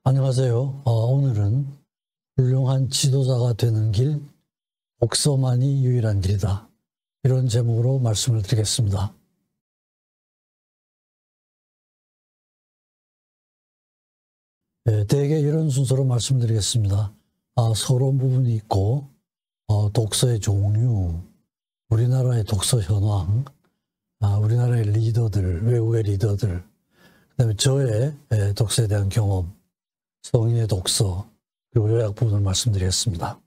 안녕하세요. 오늘은 훌륭한 지도자가 되는 길, 독서만이 유일한 길이다. 이런 제목으로 말씀을 드리겠습니다. 대개 이런 순서로 말씀드리겠습니다. 서론 부분이 있고, 독서의 종류, 우리나라의 독서 현황, 우리나라의 리더들, 외국의 리더들, 그 다음에 저의 독서에 대한 경험, 성인의 독서, 그리고 요약 부분을 말씀드리겠습니다.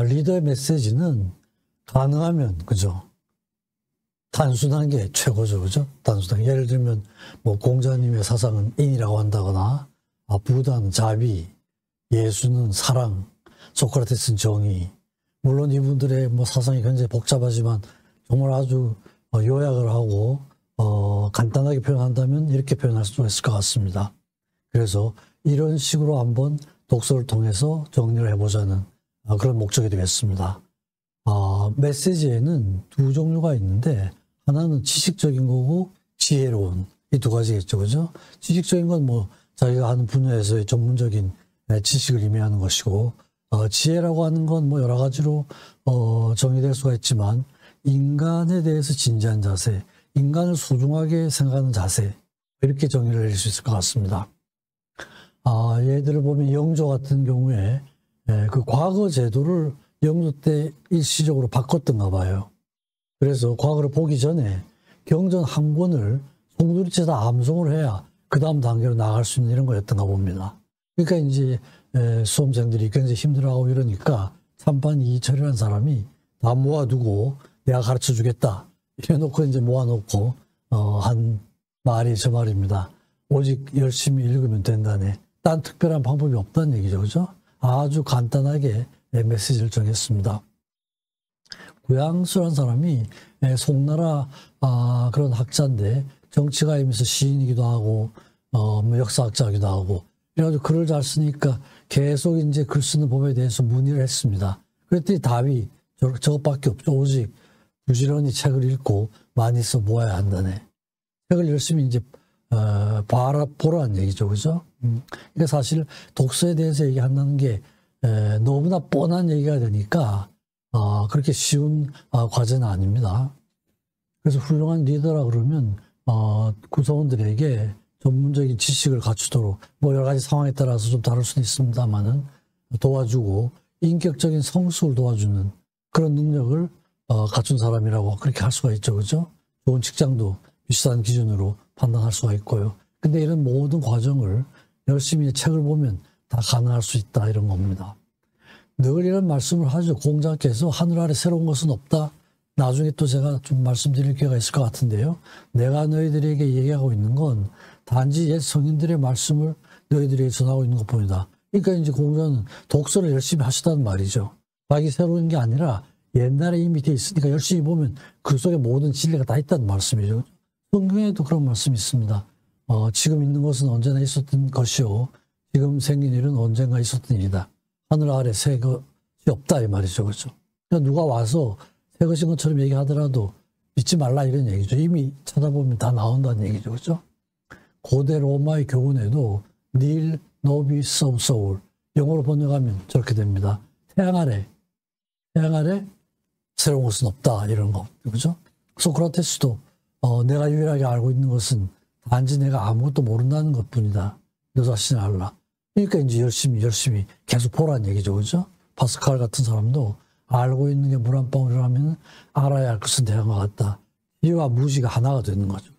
리더의 메시지는 가능하면, 그죠? 단순한 게 최고죠, 그죠? 단순한 게. 예를 들면, 공자님의 사상은 인이라고 한다거나, 부다는 자비, 예수는 사랑, 소크라테스는 정의. 물론 이분들의 사상이 굉장히 복잡하지만, 정말 아주 요약을 하고, 간단하게 표현한다면 이렇게 표현할 수 있을 것 같습니다. 그래서 이런 식으로 한번 독서를 통해서 정리를 해보자는 그런 목적이 되겠습니다. 메시지에는 두 종류가 있는데, 하나는 지식적인 거고 지혜로운, 이 두 가지겠죠, 그죠? 지식적인 건 자기가 하는 분야에서의 전문적인 지식을 의미하는 것이고, 지혜라고 하는 건 여러 가지로 정의될 수가 있지만, 인간에 대해서 진지한 자세, 인간을 소중하게 생각하는 자세, 이렇게 정의를 내릴 수 있을 것 같습니다. 예를 보면 영조 같은 경우에 그 과거 제도를 영조 때 일시적으로 바꿨던가 봐요. 그래서 과거를 보기 전에 경전 한 권을 송두리째 다 암송을 해야 그 다음 단계로 나갈 수 있는 이런 거였던가 봅니다. 그러니까 이제 수험생들이 굉장히 힘들어하고 이러니까 참판 이철이라는 사람이 다 모아두고 내가 가르쳐 주겠다. 이래놓고 이제 모아놓고 한 말이 저 말입니다. 오직 열심히 읽으면 된다네. 딴 특별한 방법이 없다는 얘기죠, 그죠? 아주 간단하게 메시지를 정했습니다. 구양수라는 사람이 송나라 그런 학자인데 정치가이면서 시인이기도 하고 역사학자이기도 하고 그래가지고 글을 잘 쓰니까 계속 이제 글 쓰는 법에 대해서 문의를 했습니다. 그랬더니 답이 저것밖에 없죠. 오직 부지런히 책을 읽고 많이 써 모아야 한다네. 책을 열심히 이제 보라는 얘기죠, 그죠? 그러니까 사실 독서에 대해서 얘기한다는 게 너무나 뻔한 얘기가 되니까 그렇게 쉬운 과제는 아닙니다. 그래서 훌륭한 리더라 그러면 구성원들에게 전문적인 지식을 갖추도록 여러 가지 상황에 따라서 좀 다를 수는 있습니다만은 도와주고 인격적인 성숙을 도와주는 그런 능력을 갖춘 사람이라고 그렇게 할 수가 있죠, 그죠? 좋은 직장도 비슷한 기준으로 판단할 수가 있고요. 근데 이런 모든 과정을 열심히 책을 보면 다 가능할 수 있다, 이런 겁니다. 늘 이런 말씀을 하죠. 공자께서 하늘 아래 새로운 것은 없다. 나중에 또 제가 좀 말씀드릴 기회가 있을 것 같은데요. 내가 너희들에게 얘기하고 있는 건 단지 옛 성인들의 말씀을 너희들에게 전하고 있는 것뿐이다. 그러니까 이제 공자는 독서를 열심히 하시다는 말이죠. 자기 새로운 게 아니라 옛날에 이미 돼 있으니까 열심히 보면 그 속에 모든 진리가 다 있다는 말씀이죠. 성경에도 그런 말씀이 있습니다. 지금 있는 것은 언제나 있었던 것이요. 지금 생긴 일은 언젠가 있었던 일이다. 하늘 아래 새 것이 없다, 이 말이죠. 그렇죠? 그러니까 누가 와서 새 것인 것처럼 얘기하더라도 믿지 말라, 이런 얘기죠. 이미 찾아보면 다 나온다는 얘기죠. 그렇죠? 고대 로마의 교훈에도 닐 노비스 오브 소울, 영어로 번역하면 저렇게 됩니다. 태양 아래 새로운 것은 없다, 이런 거. 그죠? 소크라테스도 내가 유일하게 알고 있는 것은 단지 내가 아무것도 모른다는 것 뿐이다. 너 자신을 알라. 그러니까 이제 열심히 계속 보라는 얘기죠, 그죠? 파스칼 같은 사람도 알고 있는 게 물 한 방울이라면 알아야 할 것은 대단한 것 같다. 이와 무지가 하나가 되는 거죠.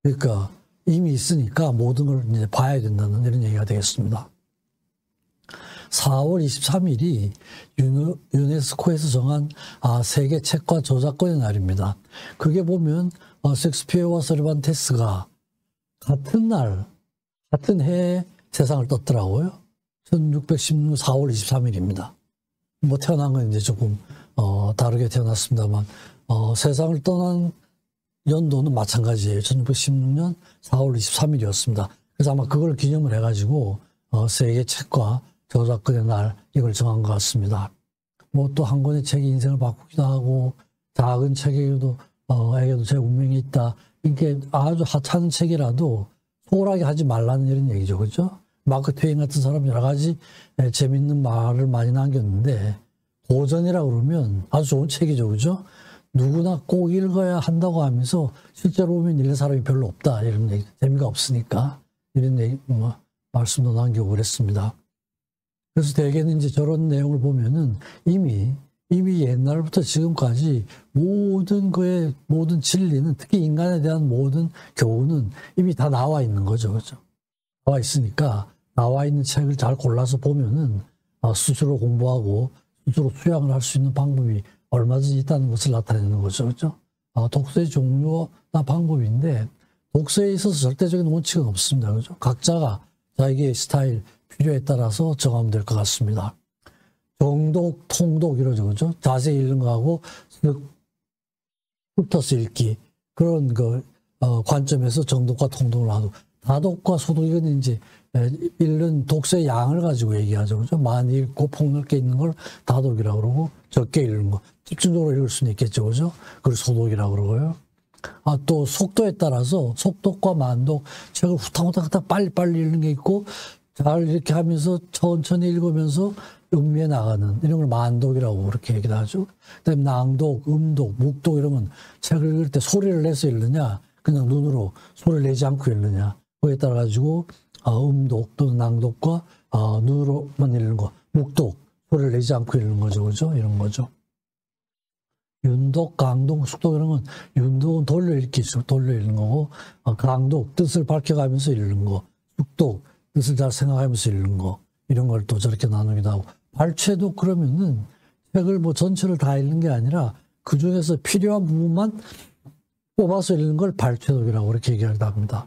그러니까 이미 있으니까 모든 걸 이제 봐야 된다는 이런 얘기가 되겠습니다. 4월 23일이 유네스코에서 정한 세계 책과 저작권의 날입니다. 그게 보면 셰익스피어와 서르반테스가 같은 해에 세상을 떴더라고요. 1616년 4월 23일입니다. 태어난 건 이제 조금 다르게 태어났습니다만 세상을 떠난 연도는 마찬가지예요. 1616년 4월 23일이었습니다. 그래서 아마 그걸 기념을 해가지고 세계 책과 저작권의 날 이걸 정한 것 같습니다. 또 한 권의 책이 인생을 바꾸기도 하고 작은 책에게도 제 운명이 있다. 이게 아주 하찮은 책이라도 소홀하게 하지 말라는 이런 얘기죠. 그죠? 마크 트웨인 같은 사람 여러 가지 재밌는 말을 많이 남겼는데, 고전이라고 그러면 아주 좋은 책이죠. 그죠? 누구나 꼭 읽어야 한다고 하면서 실제로 보면 읽는 사람이 별로 없다. 이런 얘기, 재미가 없으니까. 이런 얘기, 말씀도 남기고 그랬습니다. 그래서 대개는 이제 저런 내용을 보면은 이미 옛날부터 지금까지 모든 진리는, 특히 인간에 대한 모든 교훈은 이미 다 나와 있는 거죠. 그죠? 나와 있으니까 나와 있는 책을 잘 골라서 보면은 스스로 공부하고 스스로 수양을 할 수 있는 방법이 얼마든지 있다는 것을 나타내는 거죠. 그죠? 독서의 종류나 방법인데, 독서에 있어서 절대적인 원칙은 없습니다. 그죠? 각자가 자기의 스타일, 필요에 따라서 정하면 될 것 같습니다. 정독, 통독 이러죠. 그죠? 자세히 읽는 거하고 훑어서 읽기. 그런 관점에서 정독과 통독을 하고, 다독과 소독, 이건 이제 읽는 독서의 양을 가지고 얘기하죠. 그죠? 많이 읽고 폭넓게 읽는 걸 다독이라고 그러고, 적게 읽는 거, 집중적으로 읽을 수는 있겠죠. 그죠? 그걸 소독이라고 그러고요. 또 속도에 따라서 속독과 만독, 책을 후딱후딱 빨리빨리 읽는 게 있고, 잘 이렇게 하면서 천천히 읽으면서 음미해 나가는, 이런 걸 만독이라고 그렇게 얘기를 하죠. 그다음에 낭독, 음독, 묵독, 이런 건 책을 읽을 때 소리를 내서 읽느냐, 그냥 눈으로 소리를 내지 않고 읽느냐, 그거에 따라 가지고 음독 또는 낭독과 눈으로만 읽는 거, 묵독, 소리를 내지 않고 읽는 거죠. 그죠? 이런 거죠. 윤독, 강독, 숙독, 이런 건, 윤독은 돌려 읽기죠. 돌려 읽는 거고, 강독, 뜻을 밝혀가면서 읽는 거, 숙독, 뜻을 잘 생각하면서 읽는 거, 이런 걸 또 저렇게 나누기도 하고, 발췌독 그러면은 책을 전체를 다 읽는 게 아니라 그 중에서 필요한 부분만 뽑아서 읽는 걸 발췌독이라고 그렇게 얘기하기도 합니다.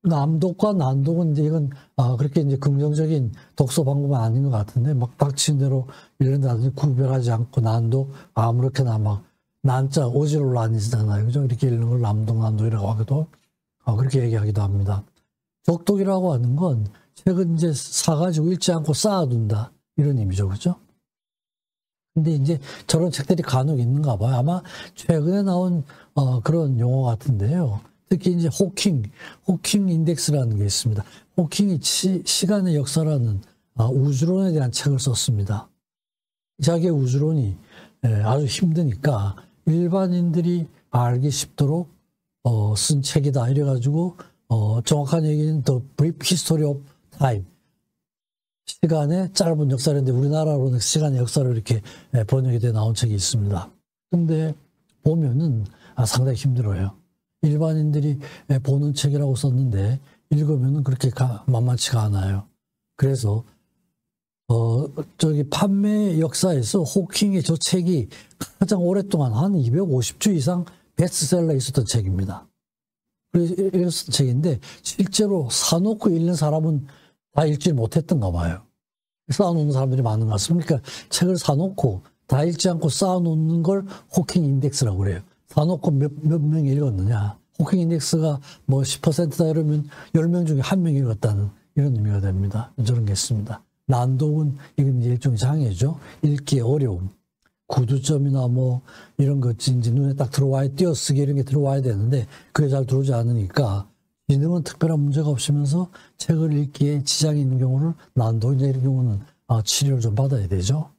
남독과 난독은 이제 이건 그렇게 이제 긍정적인 독서 방법은 아닌 것 같은데, 막 닥친 대로 읽는다든지 구별하지 않고, 난독 아무렇게나 막 난자 오지로 나뉘잖아요. 그죠? 이렇게 읽는 걸 남독, 난독이라고 하기도 그렇게 얘기하기도 합니다. 적독이라고 하는 건 책은 이제 사가지고 읽지 않고 쌓아둔다, 이런 의미죠. 그죠? 근데 이제 저런 책들이 간혹 있는가 봐요. 아마 최근에 나온 그런 용어 같은데요. 특히 이제 호킹 인덱스라는 게 있습니다. 호킹이 시간의 역사라는 우주론에 대한 책을 썼습니다. 자기의 우주론이 아주 힘드니까 일반인들이 알기 쉽도록 쓴 책이다, 이래가지고 정확한 얘기는 The Brief History of Time, 시간의 짧은 역사인데, 우리나라로는 시간의 역사를 이렇게 번역이 돼 나온 책이 있습니다. 근데 보면은 상당히 힘들어요. 일반인들이 보는 책이라고 썼는데 읽으면은 그렇게 만만치가 않아요. 그래서 판매 역사에서 호킹의 저 책이 가장 오랫동안 한 250주 이상 베스트셀러에 있었던 책입니다. 그래서 읽었던 책인데, 실제로 사놓고 읽는 사람은 다 읽지 못했던가 봐요. 쌓아놓는 사람들이 많은 것 같습니다. 그러니까 책을 사놓고 다 읽지 않고 쌓아놓는 걸 호킹 인덱스라고 그래요. 사놓고 몇 명이 읽었느냐. 호킹 인덱스가 10%다 이러면 10명 중에 1명이 읽었다는 이런 의미가 됩니다. 저런 게 있습니다. 난독은 이건 이제 일종의 장애죠. 읽기의 어려움. 구두점이나 이런 것이 이제 눈에 딱 들어와야, 띄어쓰기 이런 게 들어와야 되는데 그게 잘 들어오지 않으니까 기능은 특별한 문제가 없으면서 책을 읽기에 지장이 있는 경우를, 난독이나 이런 경우는 치료를 좀 받아야 되죠.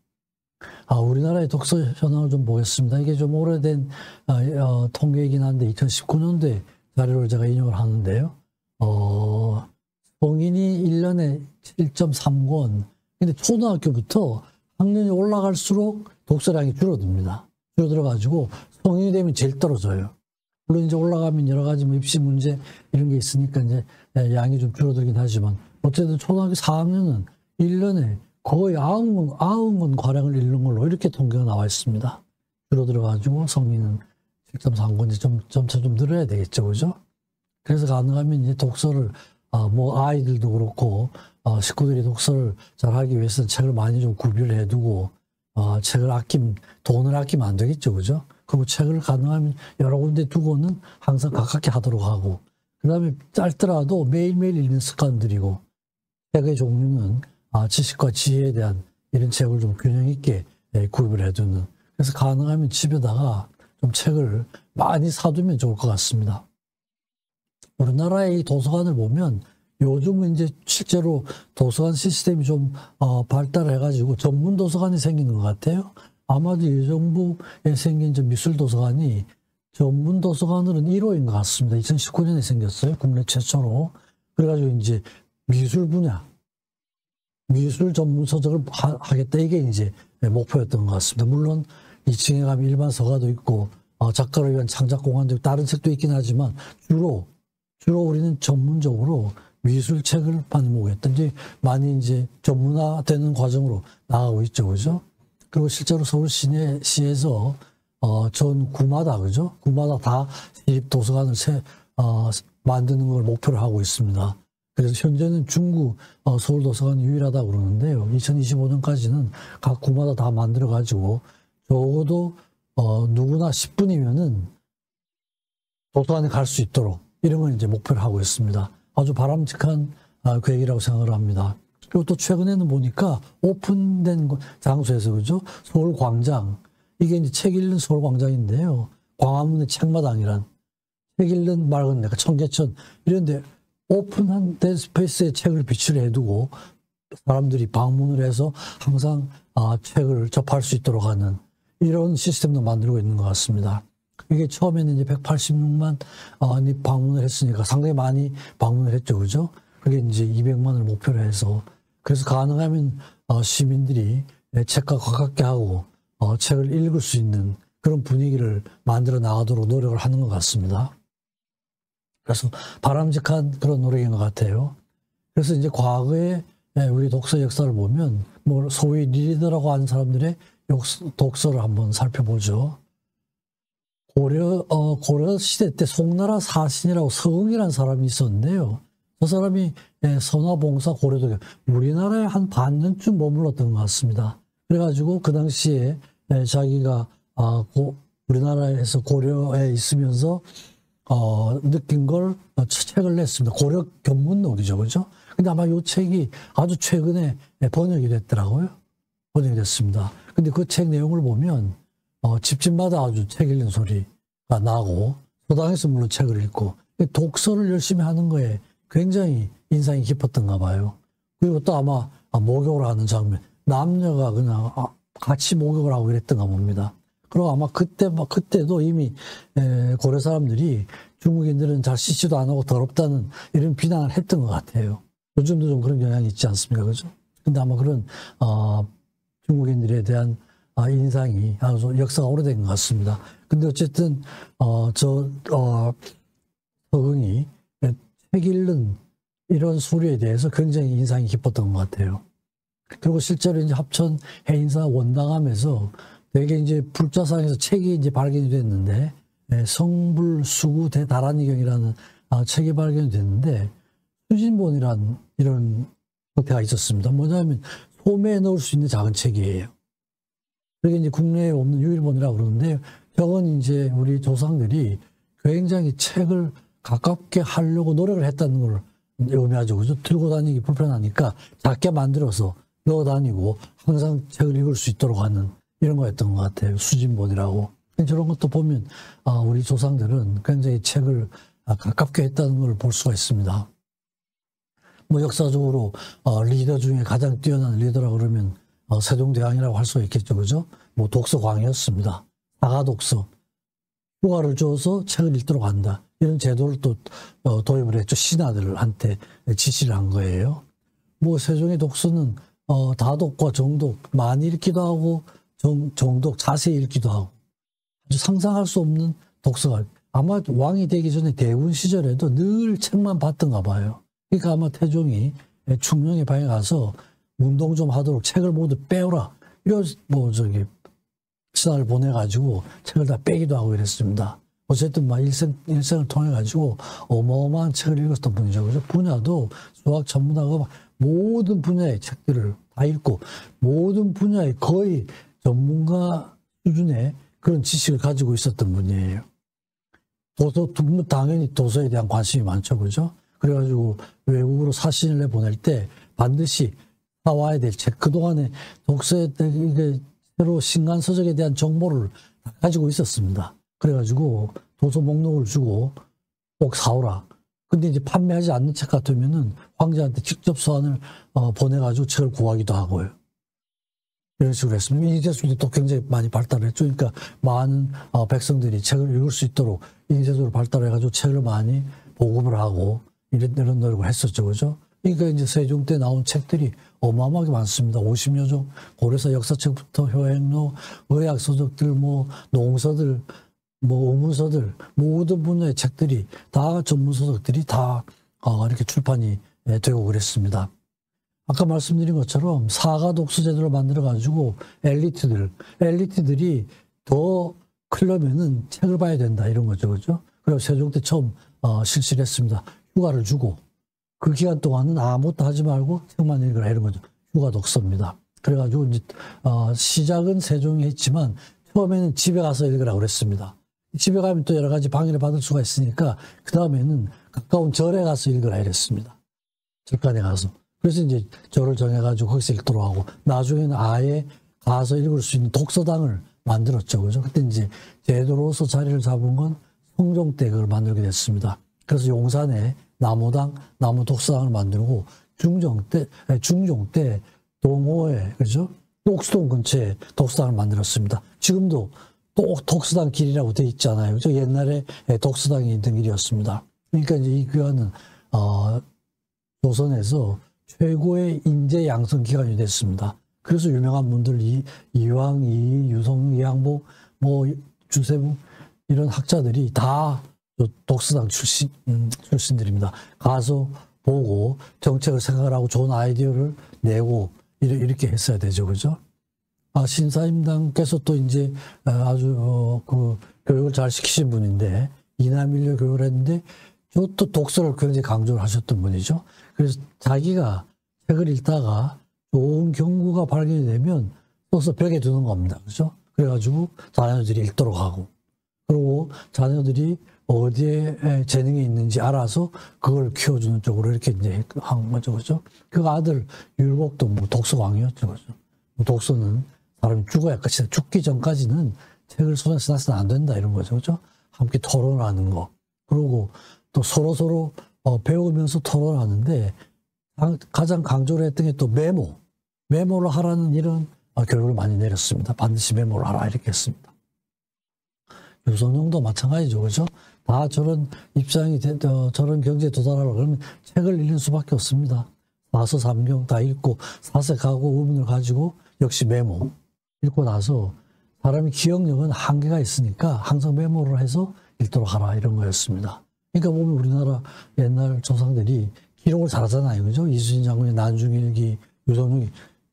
우리나라의 독서 현황을 좀 보겠습니다. 이게 좀 오래된 통계이긴 한데 2019년도에 자료를 제가 인용을 하는데요. 성인이 1년에 7.3권, 근데 초등학교부터 학년이 올라갈수록 독서량이 줄어듭니다. 줄어들어가지고 성인이 되면 제일 떨어져요. 물론 이제 올라가면 여러 가지 입시 문제 이런 게 있으니까 이제 양이 좀 줄어들긴 하지만, 어쨌든 초등학교 4학년은 1년에 거의 90권 가량을 읽는 걸로 이렇게 통계가 나와 있습니다. 줄어들어가지고 성인은 7.3권 점차 좀 늘어야 되겠죠. 그죠? 그래서 가능하면 이제 독서를, 아이들도 그렇고, 식구들이 독서를 잘 하기 위해서는 책을 많이 좀 구비를 해두고, 돈을 아끼면 안 되겠죠. 그죠? 그리고 책을 가능하면 여러 군데 두고는 항상 가깝게 하도록 하고, 그 다음에 짧더라도 매일매일 읽는 습관들이고, 책의 종류는 지식과 지혜에 대한 이런 책을 좀 균형 있게 구입을 해두는, 그래서 가능하면 집에다가 좀 책을 많이 사두면 좋을 것 같습니다. 우리나라의 이 도서관을 보면 요즘은 이제 실제로 도서관 시스템이 좀 발달해가지고 전문 도서관이 생기는 것 같아요. 아마도 이 정부에 생긴 미술 도서관이 전문 도서관으로는 1호인 것 같습니다. 2019년에 생겼어요. 국내 최초로. 그래가지고 이제 미술 분야, 미술 전문 서적을 하겠다. 이게 이제 목표였던 것 같습니다. 물론 2층에 가면 일반 서가도 있고 작가를 위한 창작 공간도 있고 다른 책도 있긴 하지만 주로 우리는 전문적으로 미술책을 많이 모으겠다. 많이 이제 전문화되는 과정으로 나가고 있죠, 그죠? 그리고 실제로 서울 시내시에서 전 구마다, 그죠? 구마다 다 시립 도서관을 만드는 걸 목표로 하고 있습니다. 그래서 현재는 중구 서울도서관이 유일하다고 그러는데요. 2025년까지는 각 구마다 다 만들어가지고 적어도 누구나 10분이면은 도서관에 갈 수 있도록 이런 걸 이제 목표로 하고 있습니다. 아주 바람직한 계획이라고 생각을 합니다. 그리고 또 최근에는 보니까 오픈된 장소에서, 그죠? 서울광장. 이게 이제 책 읽는 서울광장인데요. 광화문의 책마당이란 책 읽는 맑은 데가 청계천 이런데 오픈한 된 스페이스에 책을 비치를 해두고 사람들이 방문을 해서 항상 책을 접할 수 있도록 하는 이런 시스템도 만들고 있는 것 같습니다. 이게 처음에는 이제 186만 방문을 했으니까 상당히 많이 방문을 했죠, 그죠? 그게 이제 200만을 목표로 해서 그래서 가능하면 시민들이 책과 가깝게 하고 책을 읽을 수 있는 그런 분위기를 만들어 나가도록 노력을 하는 것 같습니다. 그래서 바람직한 그런 노력인 것 같아요. 그래서 이제 과거에 우리 독서 역사를 보면 뭐 소위 리더라고 하는 사람들의 독서를 한번 살펴보죠. 고려 시대 때 송나라 사신이라고 서응이라는 사람이 있었는데요. 저 사람이 선화봉사 고려도교 우리나라에 한 반년쯤 머물렀던 것 같습니다. 그래가지고 그 당시에 자기가 우리나라에서 고려에 있으면서 느낀 걸 책을 냈습니다. 고려 견문록이죠, 그죠? 근데 아마 이 책이 아주 최근에 번역이 됐더라고요. 번역이 됐습니다. 근데 그 책 내용을 보면 집집마다 아주 책 읽는 소리가 나고 소당에서 물론 책을 읽고 독서를 열심히 하는 거에 굉장히 인상이 깊었던가 봐요. 그리고 또 아마 목욕을 하는 장면, 남녀가 그냥 같이 목욕을 하고 이랬던가 봅니다. 그리고 아마 그때도 이미 고려 사람들이 중국인들은 잘 씻지도 안 하고 더럽다는 이런 비난을 했던 것 같아요. 요즘도 좀 그런 경향이 있지 않습니까? 그죠? 근데 아마 그런 중국인들에 대한 인상이 아주 역사가 오래된 것 같습니다. 근데 어쨌든 서응이 책 읽는 이런 소리에 대해서 굉장히 인상이 깊었던 것 같아요. 그리고 실제로 이제 합천 해인사 원당함에서 되게 이제 불자상에서 책이 이제 발견이 됐는데 성불수구 대다란이경이라는 책이 발견이 됐는데 수진본이라는 이런 형태가 있었습니다. 뭐냐면 소매에 넣을 수 있는 작은 책이에요. 그게 이제 국내에 없는 유일본이라고 그러는데 저건 이제 우리 조상들이 굉장히 책을 가깝게 하려고 노력을 했다는 걸 의미하죠. 그죠? 들고 다니기 불편하니까 작게 만들어서 넣어 다니고 항상 책을 읽을 수 있도록 하는 이런 거였던 것 같아요. 수진본이라고. 저런 것도 보면 우리 조상들은 굉장히 책을 가깝게 했다는 걸 볼 수가 있습니다. 뭐 역사적으로 리더 중에 가장 뛰어난 리더라고 그러면 세종대왕이라고 할 수가 있겠죠. 그죠? 뭐 독서광이었습니다. 사가독서. 휴가를 줘서 책을 읽도록 한다. 이런 제도를 또 도입을 했죠. 신하들한테 지시를 한 거예요. 뭐 세종의 독서는 다독과 정독, 많이 읽기도 하고 정독, 자세히 읽기도 하고 아주 상상할 수 없는 독서가 아마 왕이 되기 전에 대군 시절에도 늘 책만 봤던가 봐요. 그러니까 아마 태종이 충녕에 방에 가서 운동 좀 하도록 책을 모두 빼오라. 이런 신하를 보내가지고 책을 다 빼기도 하고 이랬습니다. 어쨌든 막 일생을 통해가지고 어마어마한 책을 읽었던 분이죠. 그래서 분야도 수학, 천문학, 모든 분야의 책들을 다 읽고 모든 분야의 거의 전문가 수준의 그런 지식을 가지고 있었던 분이에요. 당연히 도서에 대한 관심이 많죠. 그죠? 그래가지고 외국으로 사신을 내보낼 때 반드시 사와야 될 책, 그동안에 독서에 새로 신간 서적에 대한 정보를 가지고 있었습니다. 그래가지고 도서 목록을 주고 꼭 사오라. 근데 이제 판매하지 않는 책 같으면은 황제한테 직접 서한을 보내가지고 책을 구하기도 하고요. 이런 식으로 했습니다. 인쇄술도 또 굉장히 많이 발달했죠. 그러니까 많은 백성들이 책을 읽을 수 있도록 인쇄술을 발달해가지고 책을 많이 보급을 하고 이런 노력을 했었죠. 그죠? 그러니까 이제 세종 때 나온 책들이 어마어마하게 많습니다. 50여 종, 고려사 역사책부터 효행록, 의학서적들, 뭐 농서들, 뭐 의문서들, 모든 분야의 책들이 다 전문서적들이 다 이렇게 출판이 되고 그랬습니다. 아까 말씀드린 것처럼 사가 독서 제도를 만들어가지고 엘리트들이 더 크려면은 책을 봐야 된다 이런 거죠, 그죠? 그래서 세종 때 처음 실시를 했습니다. 휴가를 주고 그 기간 동안은 아무것도 하지 말고 책만 읽으라 이런 거죠. 휴가 독서입니다. 그래가지고 이제 시작은 세종이 했지만 처음에는 집에 가서 읽으라 그랬습니다. 집에 가면 또 여러 가지 방해를 받을 수가 있으니까 그 다음에는 가까운 절에 가서 읽으라 이랬습니다. 절간에 가서. 그래서 이제 절을 정해가지고 거기서 읽도록 하고 나중에는 아예 가서 읽을 수 있는 독서당을 만들었죠. 그죠? 그때 이제 제도로서 자리를 잡은 건 성종 때 그걸 만들게 됐습니다. 그래서 용산에 나무당, 나무 독서당을 만들고 중종 때 동호회, 그죠? 옥수동 근처에 독서당을 만들었습니다. 지금도 또 독서당 길이라고 돼 있잖아요. 그죠? 옛날에 독서당이 있던 길이었습니다. 그러니까 이제 이 교회는 조선에서 최고의 인재 양성 기관이 됐습니다. 그래서 유명한 분들 이황, 유성, 이항복, 뭐 주세부 이런 학자들이 다 독서당 출신들입니다. 가서 보고 정책을 생각을 하고 좋은 아이디어를 내고 이렇게 했어야 되죠, 그죠? 신사임당께서 또 이제 아주 그 교육을 잘 시키신 분인데 이남일녀 교육을 했는데 또 독서를 굉장히 강조를 하셨던 분이죠. 그래서 자기가 책을 읽다가 좋은 경구가 발견이 되면 써서 벽에 두는 겁니다. 그죠? 그래가지고 자녀들이 읽도록 하고, 그리고 자녀들이 어디에 재능이 있는지 알아서 그걸 키워주는 쪽으로 이렇게 이제 한 거죠. 그죠? 그 아들 율곡도 뭐 독서광이었죠. 그죠? 독서는 사람이 죽어야 끝이다. 죽기 전까지는 책을 손에서 놔서는 안 된다. 이런 거죠. 그죠? 함께 토론하는 거. 그리고 또 서로 배우면서 토론하는데 가장 강조를 했던 게 또 메모를 하라는 이런 교육을 많이 내렸습니다. 반드시 메모를 하라 이렇게 했습니다. 유선용도 마찬가지죠. 그죠? 다 저런 입장이 저런 경제에 도달하려고 그러면 책을 읽는 수밖에 없습니다. 사서 삼경 다 읽고 사색하고 의문을 가지고 역시 메모 읽고 나서 사람이 기억력은 한계가 있으니까 항상 메모를 해서 읽도록 하라 이런 거였습니다. 그러니까 보면 우리나라 옛날 조상들이 기록을 잘하잖아요. 그죠? 이순신 장군의 난중일기, 유선용이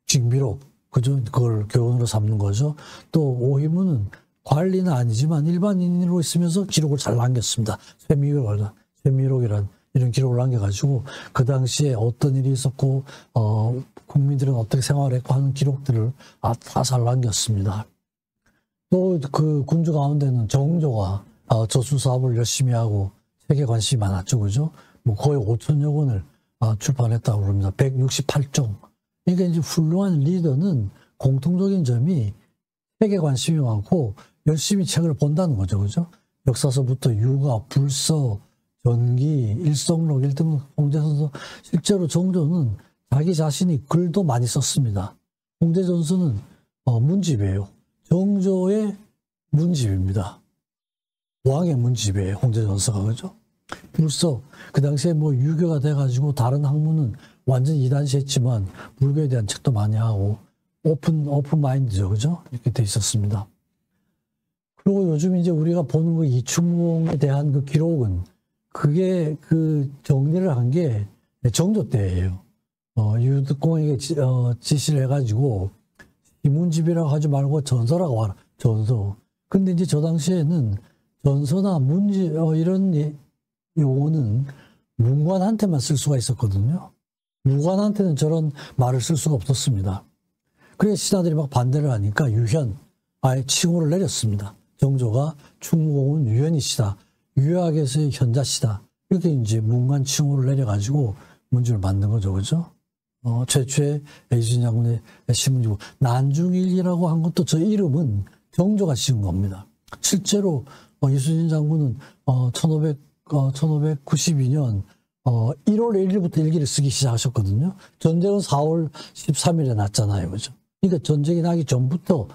징비록, 그죠? 그걸 교훈으로 삼는 거죠. 또 오희문은 관리는 아니지만 일반인으로 있으면서 기록을 잘 남겼습니다. 쇠미록이란 이런 기록을 남겨가지고 그 당시에 어떤 일이 있었고 국민들은 어떻게 생활했고 하는 기록들을 다 잘 남겼습니다. 또 그 군주 가운데는 정조가 저술 사업을 열심히 하고 책에 관심이 많았죠. 그죠? 뭐 거의 5천여 권을 출판했다고 그럽니다. 168종. 그러니까 이제 훌륭한 리더는 공통적인 점이 책에 관심이 많고 열심히 책을 본다는 거죠. 그죠? 역사서부터 유가, 불서, 전기, 일성록, 일등록, 홍제전서. 실제로 정조는 자기 자신이 글도 많이 썼습니다. 홍제전서는 문집이에요. 정조의 문집입니다. 왕의 문집이에요. 홍제전서가. 그죠? 불서, 그 당시에 뭐 유교가 돼가지고 다른 학문은 완전 이단시했지만 불교에 대한 책도 많이 하고 오픈 마인드죠. 그죠? 이렇게 돼 있었습니다. 그리고 요즘 이제 우리가 보는 그 이충봉에 대한 그 기록은 그게 그 정리를 한 게 정조 때예요. 유득공에게 지시를 해가지고 이문집이라고 하지 말고 전서라고 하라. 전서. 근데 이제 저 당시에는 전서나 문집 이런 용어는 문관한테만 쓸 수가 있었거든요. 무관한테는 저런 말을 쓸 수가 없었습니다. 그래서 신하들이 막 반대를 하니까 유현, 아예 칭호를 내렸습니다. 정조가 충무공은 유현이시다. 유학에서의 현자시다. 이렇게 이제 문관 칭호를 내려가지고 문집을 만든 거죠. 그죠? 최초의 이순신 장군의 신문이고, 난중일기라고 한 것도 저 이름은 정조가 지은 겁니다. 실제로 이순신 장군은 1592년 1월 1일부터 일기를 쓰기 시작하셨거든요. 전쟁은 4월 13일에 났잖아요. 그죠? 그러니까 전쟁이 나기 전부터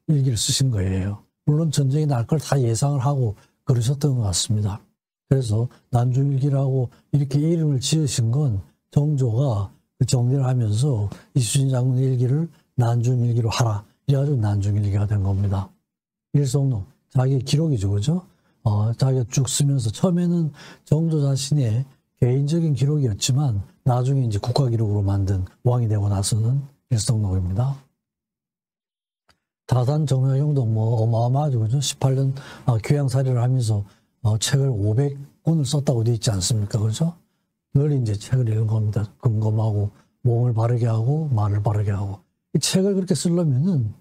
일기를 쓰신 거예요. 물론 전쟁이 날 걸 다 예상을 하고 그러셨던 것 같습니다. 그래서 난중일기라고 이렇게 이름을 지으신 건 정조가 정리를 하면서 이순신 장군의 일기를 난중일기로 하라. 이래가지고 난중일기가 된 겁니다. 일성록, 자기의 기록이죠. 그죠? 자기가 쭉 쓰면서 처음에는 정조 자신의 개인적인 기록이었지만 나중에 이제 국가기록으로 만든 왕이 되고 나서는 일성록입니다. 다산 정약용도 뭐 어마어마하죠. 그죠? 18년 귀양살이를 하면서 책을 500권을 썼다고 되어 있지 않습니까? 그죠? 늘 이제 책을 읽은 겁니다. 금검하고 몸을 바르게 하고 말을 바르게 하고. 이 책을 그렇게 쓰려면은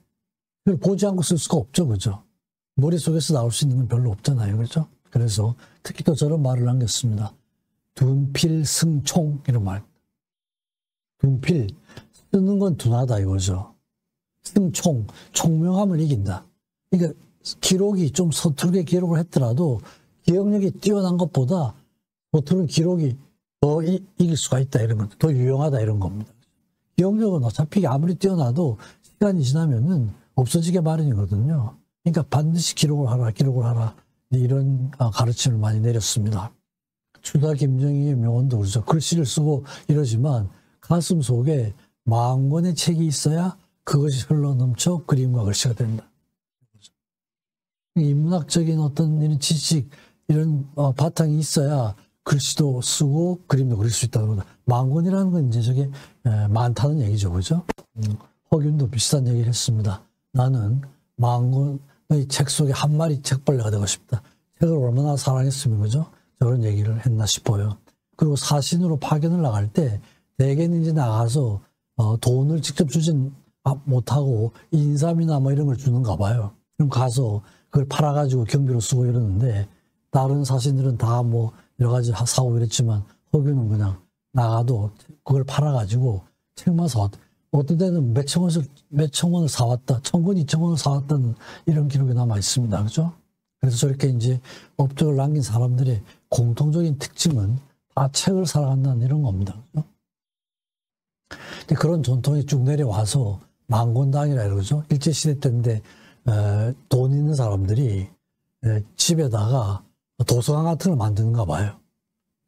그걸 보지 않고 쓸 수가 없죠. 그죠? 머릿속에서 나올 수 있는 건 별로 없잖아요. 그죠? 그래서 특히 또 저런 말을 남겼습니다. 둔필승총 이런 말. 둔필 쓰는 건 둔하다 이거죠. 승총 총명함을 이긴다. 그러니까 기록이 좀 서툴게 기록을 했더라도 기억력이 뛰어난 것보다 서투른 기록이 더 이길 수가 있다 이런 것, 더 유용하다 이런 겁니다. 기억력은 어차피 아무리 뛰어나도 시간이 지나면은 없어지게 마련이거든요. 그러니까 반드시 기록을 하라 이런 가르침을 많이 내렸습니다. 추다 김정희의 명언도 그렇죠. 글씨를 쓰고 이러지만 가슴 속에 40권의 책이 있어야 그것이 흘러넘쳐 그림과 글씨가 된다. 인문학적인 어떤 이런 지식, 이런 바탕이 있어야 글씨도 쓰고 그림도 그릴 수 있다는 거다. 40권이라는 건 이제 저게 많다는 얘기죠. 그죠? 허균도 비슷한 얘기를 했습니다. 나는 40권의 책 속에 한 마리 책벌레가 되고 싶다. 책을 얼마나 사랑했으면 그죠? 저런 얘기를 했나 싶어요. 그리고 사신으로 파견을 나갈 때 대개는 이제 나가서 돈을 직접 주진 못하고 인삼이나 뭐 이런 걸 주는가 봐요. 그럼 가서 그걸 팔아가지고 경비로 쓰고 이러는데 다른 사신들은 다 뭐 여러 가지 사고 이랬지만 허균은 그냥 나가도 그걸 팔아가지고 책만 사왔다. 어떤 데는 몇천 원을 사왔다. 1,000권, 2,000권을 사왔다는 이런 기록이 남아 있습니다. 그죠? 그래서 저렇게 이제 업적을 남긴 사람들의 공통적인 특징은 다 책을 사랑한다는 이런 겁니다. 그죠? 그런 전통이 쭉 내려와서 만권당이라 이러죠. 일제시대 때인데 돈 있는 사람들이 집에다가 도서관 같은 걸 만드는가 봐요.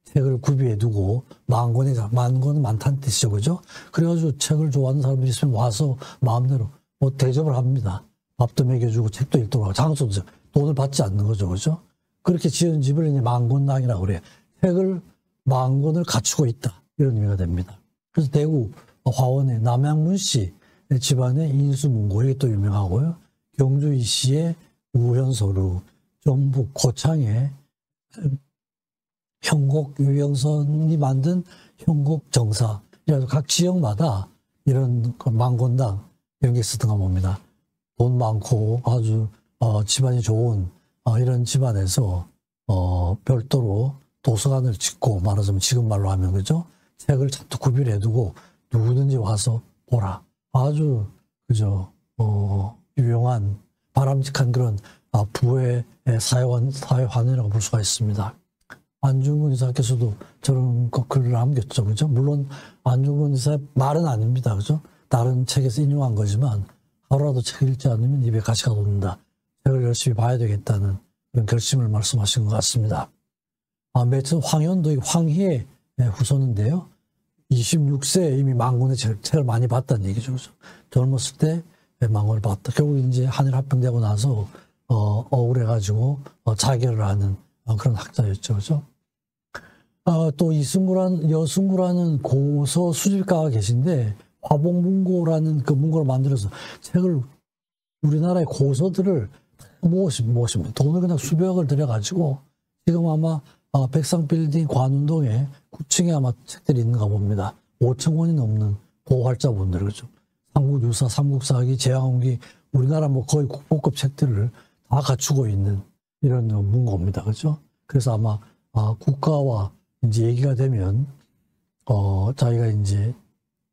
책을 구비해 두고 만권은 많다는 뜻이죠. 그죠? 그래가지고 책을 좋아하는 사람들이 있으면 와서 마음대로 뭐 대접을 합니다. 밥도 먹여주고 책도 읽도록 하고 장소도 돈을 받지 않는 거죠. 그죠? 그렇게 지은 집을 이제 만권당이라고 그래요. 책을 40권을 갖추고 있다. 이런 의미가 됩니다. 그래서 대구 화원의 남양문 씨 집안의 인수문고 이게 또 유명하고요. 경주 이씨의 우현서루, 전북 고창의 형곡 유영선이 만든 형곡 정사. 그래서 각 지역마다 이런 만권당 이런 게 있었던 가 봅니다. 돈 많고 아주 집안이 좋은 이런 집안에서 별도로 도서관을 짓고 말하자면 지금 말로 하면 그죠? 책을 잔뜩 구비를 해두고 누구든지 와서 보라. 아주 그죠? 유용한 바람직한 그런 부의 사회환이라고 볼 수가 있습니다. 안중근 의사께서도 저런 글을 남겼죠. 그죠? 물론 안중근 의사의 말은 아닙니다. 그죠? 다른 책에서 인용한 거지만 하루라도 책을 읽지 않으면 입에 가시가 돋는다. 책을 열심히 봐야 되겠다는 그런 결심을 말씀하신 것 같습니다. 매천 황현도 황희의 후손인데요. 26세에 이미 만권의 책을 많이 봤다는 얘기죠. 그죠? 젊었을 때 만권을 봤다. 결국 이제 한일 합병되고 나서 억울해가지고 자결을 하는 그런 학자였죠. 그죠? 또 여승구라는 고서 수집가가 계신데 화봉문고라는 그 문고를 만들어서 책을 우리나라의 고서들을 모십니다. 돈을 그냥 수백억을 들여가지고 지금 아마 백상빌딩 관운동에 9층에 아마 책들이 있는가 봅니다. 5,000권이 넘는 고활자본들, 그죠? 삼국유사, 삼국사기, 제왕홍기, 우리나라 뭐 거의 국보급 책들을 다 갖추고 있는 이런 문고입니다. 그죠? 그래서 아마 국가와 이제 얘기가 되면 자기가 이제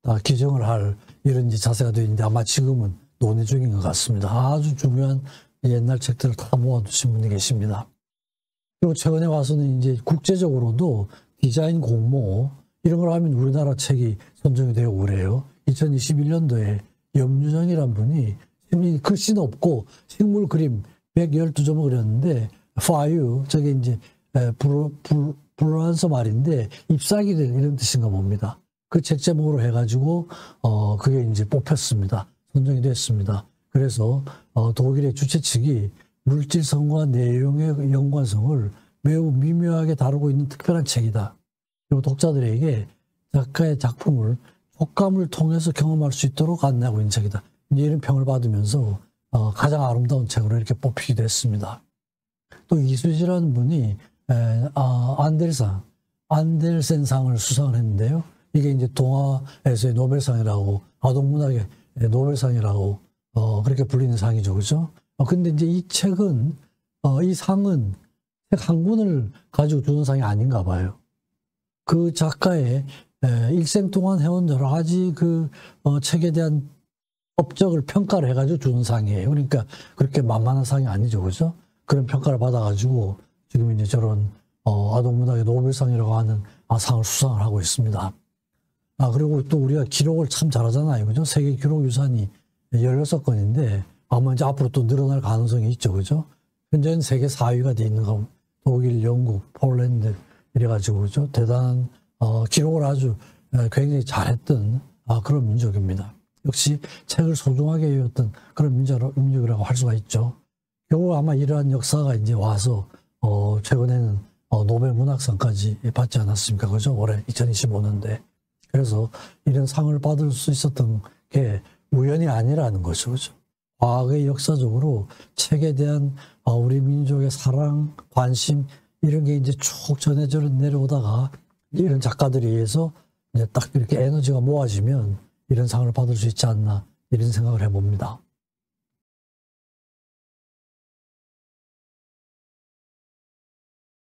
다 기증을 할 이런 이제 자세가 되어 있는데 아마 지금은 논의 중인 것 같습니다. 아주 중요한 옛날 책들을 다 모아두신 분이 계십니다. 그리고 최근에 와서는 이제 국제적으로도 디자인 공모 이런 걸 하면 우리나라 책이 선정이 되고 그래요. 2021년도에 염유정이란 분이 글씨는 없고 식물 그림 112점을 그렸는데 파유 저게 이제 불란서 말인데 잎사귀들 이런 뜻인가 봅니다. 그 책 제목으로 해가지고 그게 이제 뽑혔습니다. 선정이 됐습니다. 그래서 독일의 주최 측이 물질성과 내용의 연관성을 매우 미묘하게 다루고 있는 특별한 책이다. 그리고 독자들에게 작가의 작품을 촉감을 통해서 경험할 수 있도록 안내하고 있는 책이다. 이런 평을 받으면서 가장 아름다운 책으로 이렇게 뽑히기도 했습니다. 또 이수지라는 분이 안델센상을 수상을 했는데요. 이게 이제 동화에서의 노벨상이라고, 아동문학의 노벨상이라고 그렇게 불리는 상이죠, 그죠? 근데 이제 이 책은 이 상은 책 한 권을 가지고 주는 상이 아닌가 봐요. 그 작가의 일생 동안 해온 여러 가지 그 책에 대한 업적을 평가를 해가지고 주는 상이에요. 그러니까 그렇게 만만한 상이 아니죠, 그죠? 그런 평가를 받아가지고 지금 이제 저런 아동문학의 노벨상이라고 하는 상을 수상을 하고 있습니다. 그리고 또 우리가 기록을 참 잘하잖아요, 그죠? 세계 기록 유산이 16건인데 아마 이제 앞으로 또 늘어날 가능성이 있죠, 그죠? 현재는 세계 4위가 돼 있는 거, 독일, 영국, 폴란드 이래가지고 그죠? 대단한 기록을 아주 굉장히 잘했던 그런 민족입니다. 역시 책을 소중하게 여겼던 그런 민족이라고 할 수가 있죠. 결국 아마 이러한 역사가 이제 와서 최근에는 노벨 문학상까지 받지 않았습니까? 그죠? 올해 2025년도에. 그래서 이런 상을 받을 수 있었던 게 우연이 아니라는 거죠. 그죠? 과거의 역사적으로 책에 대한 우리 민족의 사랑, 관심 이런 게 이제 쭉 전해져 내려오다가 이런 작가들에 의해서 이제 딱 이렇게 에너지가 모아지면 이런 상을 받을 수 있지 않나 이런 생각을 해봅니다.